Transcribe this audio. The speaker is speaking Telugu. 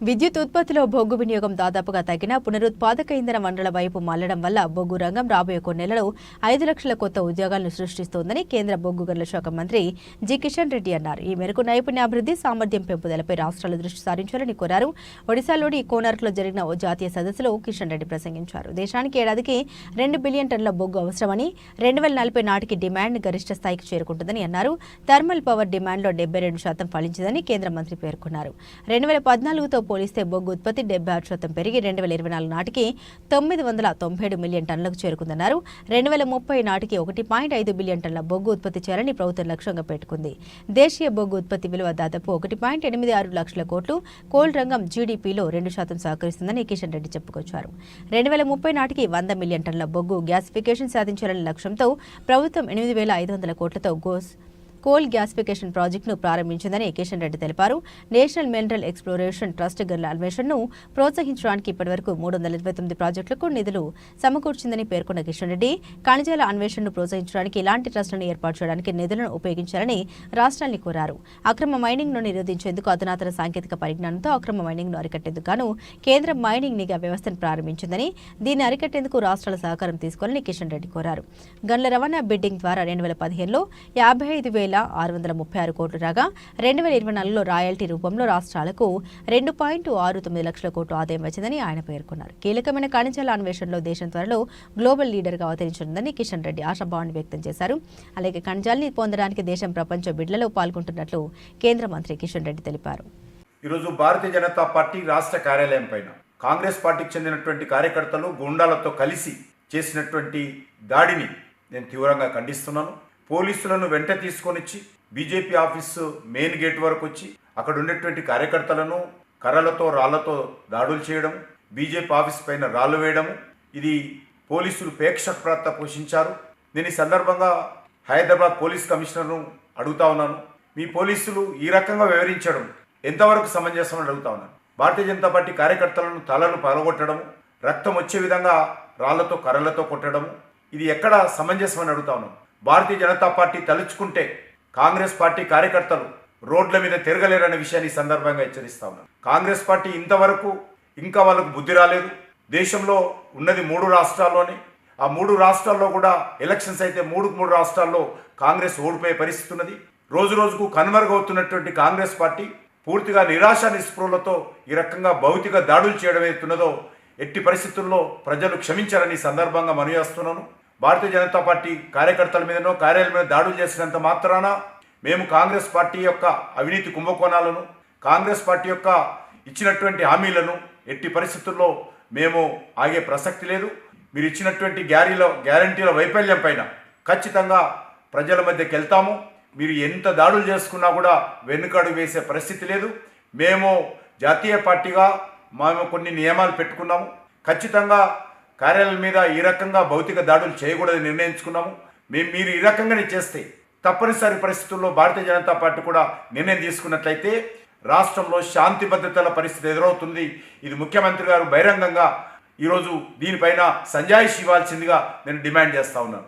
విద్యుత్ ఉత్పత్తిలో బొగ్గు వినియోగం దాదాపుగా తగ్గినా పునరుత్పాదక ఇంధన వనరుల వైపు మళ్లడం వల్ల బొగ్గు రంగం రాబోయే కొన్నేళ్లలో 5 లక్షల కొత్త ఉద్యోగాలను సృష్టిస్తోందని కేంద్ర బొగ్గు గనుల శాఖ మంత్రి జి కిషన్ రెడ్డి అన్నారు. ఈ మేరకు నైపుణ్యాభివృద్ధి, సామర్థ్యం పెంపుదలపై రాష్ట్రాలు దృష్టి సారించాలని కోరారు. ఒడిశాలోని కోనార్క్లో జరిగిన ఓ జాతీయ సదస్సులో కిషన్ రెడ్డి ప్రసంగించారు. దేశానికి ఏడాదికి 2 బిలియన్ టన్నుల బొగ్గు అవసరమని, 2040 నాటికి డిమాండ్ గరిష్ట స్థాయికి చేరుకుంటుందని అన్నారు. థర్మల్ పవర్ డిమాండ్లో 72% ఫలించిందని కేంద్ర మంత్రి పేర్కొన్నారు. 2014తో పోలిస్తే బొగ్గు ఉత్పత్తి 76% పెరిగి 2024 నాటికి 997 మిలియన్ టన్నులకు చేరుకుందన్నారు. 2030 నాటికి 1.5 బిలియన్ టన్నుల బొగ్గు ఉత్పత్తి చేయాలని ప్రభుత్వం లక్ష్యంగా పెట్టుకుంది. దేశీయ బొగ్గు ఉత్పత్తి విలువ దాదాపు 1.86 లక్షల కోట్లు. కోల్ రంగం జీడీపీలో 2% సహకరిస్తుందని కిషన్ రెడ్డి చెప్పుకొచ్చారు. 2030 నాటికి 100 మిలియన్ టన్నుల బొగ్గు గ్యాసిఫికేషన్ సాధించాలనే లక్ష్యంతో ప్రభుత్వం 8,500 కోట్లతో కోల్ గ్యాసిఫికేషన్ ప్రాజెక్టును ప్రారంభించిందని కిషన్ రెడ్డి తెలిపారు. నేషనల్ మినరల్ ఎక్స్ప్లోరేషన్ ట్రస్ట్ గనుల అన్వేషణను ప్రోత్సహించడానికి ఇప్పటివరకు 329 ప్రాజెక్టులకు నిధులు సమకూర్చిందని పేర్కొన్న కిషన్ రెడ్డి, ఖనిజాల అన్వేషణను ప్రోత్సహించడానికి ఇలాంటి ట్రస్టులను ఏర్పాటు చేయడానికి నిధులను ఉపయోగించాలని రాష్ట్రాల్ని కోరారు. అక్రమ మైనింగ్ను నిరోధించేందుకు అధునాతన సాంకేతిక పరిజ్ఞానంతో అక్రమ మైనింగ్ను అరికట్టేందుకు గాను కేంద్ర మైనింగ్ నిఘా వ్యవస్థను ప్రారంభించిందని, దీన్ని అరికట్టేందుకు రాష్ట్రాల సహకారం తీసుకోవాలని కిషన్ రెడ్డి కోరారు. గనుల రవాణా బిడ్డింగ్ ద్వారా 2015లో 55,636 కోట్లు రాగా 2024లో రాయల్టీ రూపంలో రాష్ట్రాలకు 2.69 లక్షల కోట్లు ఆదాయం వచ్చిందని ఆయన పేర్కొన్నారు. కీలకమైన ఖనిజాల అన్వేషణలో దేశం త్వరలో గ్లోబల్ లీడర్గా అవతరించనుందని కిషన్ రెడ్డి ఆశాభావాన్ని వ్యక్తం చేశారు. అలాగే ఖనిజాల్ని పొందడానికి దేశం ప్రపంచ బిడ్లలో పాల్గొంటున్నట్లు కేంద్ర మంత్రి కిషన్ రెడ్డి తెలిపారు. ఈరోజు భారతీయ జనతా పార్టీ రాష్ట్ర కార్యాలయం పైన కాంగ్రెస్ పార్టీకి చెందినటువంటి కార్యకర్తలు గుండాలతో కలిసి చేసినటువంటి దాడిని నేను తీవ్రంగా ఖండిస్తున్నాను. పోలీసులను వెంట తీసుకొనిచ్చి బీజేపీ ఆఫీసు మెయిన్ గేట్ వరకు వచ్చి అక్కడ ఉన్నటువంటి కార్యకర్తలను కర్రలతో రాళ్లతో దాడులు చేయడం, బీజేపీ ఆఫీస్ పైన రాళ్లు వేయడము, ఇది పోలీసులు ప్రేక్షపాత్ర పోషించారు. నేను ఈ సందర్భంగా హైదరాబాద్ పోలీస్ కమిషనర్ను అడుగుతా ఉన్నాను, మీ పోలీసులు ఈ రకంగా వివరించడం ఎంతవరకు సమంజసమని అడుగుతా ఉన్నాను. భారతీయ జనతా పార్టీ కార్యకర్తలను తలలు పగలగొట్టడం, రక్తం వచ్చే విధంగా రాళ్లతో కర్రలతో కొట్టడం, ఇది ఎక్కడ సమంజసమని అడుగుతా ఉన్నాను. భారతీయ జనతా పార్టీ తలుచుకుంటే కాంగ్రెస్ పార్టీ కార్యకర్తలు రోడ్ల మీద తిరగలేరనే విషయాన్ని ఈ సందర్భంగా హెచ్చరిస్తా ఉన్నాను. కాంగ్రెస్ పార్టీ ఇంతవరకు ఇంకా వాళ్ళకు బుద్ధి రాలేదు. దేశంలో ఉన్నది 3 రాష్ట్రాల్లోనే. ఆ 3 రాష్ట్రాల్లో కూడా ఎలక్షన్స్ అయితే 3 రాష్ట్రాల్లో కాంగ్రెస్ ఓడిపోయే పరిస్థితి ఉన్నది. రోజు రోజుకు కనుమరుగవుతున్నటువంటి కాంగ్రెస్ పార్టీ పూర్తిగా నిరాశ నిస్పృహలతో ఈ రకంగా భౌతిక దాడులు చేయడం ఏతున్నదో ఎట్టి పరిస్థితుల్లో ప్రజలు క్షమించారని ఈ సందర్భంగా మనవి చేస్తున్నాను. భారతీయ జనతా పార్టీ కార్యకర్తల మీదనో కార్యాలయం మీద దాడులు చేసినంత మాత్రాన మేము కాంగ్రెస్ పార్టీ యొక్క అవినీతి కుంభకోణాలను, కాంగ్రెస్ పార్టీ యొక్క ఇచ్చినటువంటి హామీలను ఎట్టి పరిస్థితుల్లో మేము ఆగే ప్రసక్తి లేదు. మీరు ఇచ్చినటువంటి గ్యారంటీల వైఫల్యం పైన ఖచ్చితంగా ప్రజల మధ్యకి వెళ్తాము. మీరు ఎంత దాడులు చేసుకున్నా కూడా వెనుకడుగు వేసే పరిస్థితి లేదు. మేము జాతీయ పార్టీగా మేము కొన్ని నియమాలు పెట్టుకున్నాము. ఖచ్చితంగా కార్యాలయం మీద ఈ రకంగా భౌతిక దాడులు చేయకూడదని నిర్ణయించుకున్నాము. మీరు ఈ రకంగానే చేస్తే తప్పనిసరి పరిస్థితుల్లో భారతీయ జనతా పార్టీ కూడా నిర్ణయం తీసుకున్నట్లయితే రాష్ట్రంలో శాంతి భద్రతల పరిస్థితి ఎదురవుతుంది. ఇది ముఖ్యమంత్రి గారు బహిరంగంగా ఈరోజు దీనిపైన సంజాయిషి ఇవ్వాల్సిందిగా నేను డిమాండ్ చేస్తా ఉన్నాను.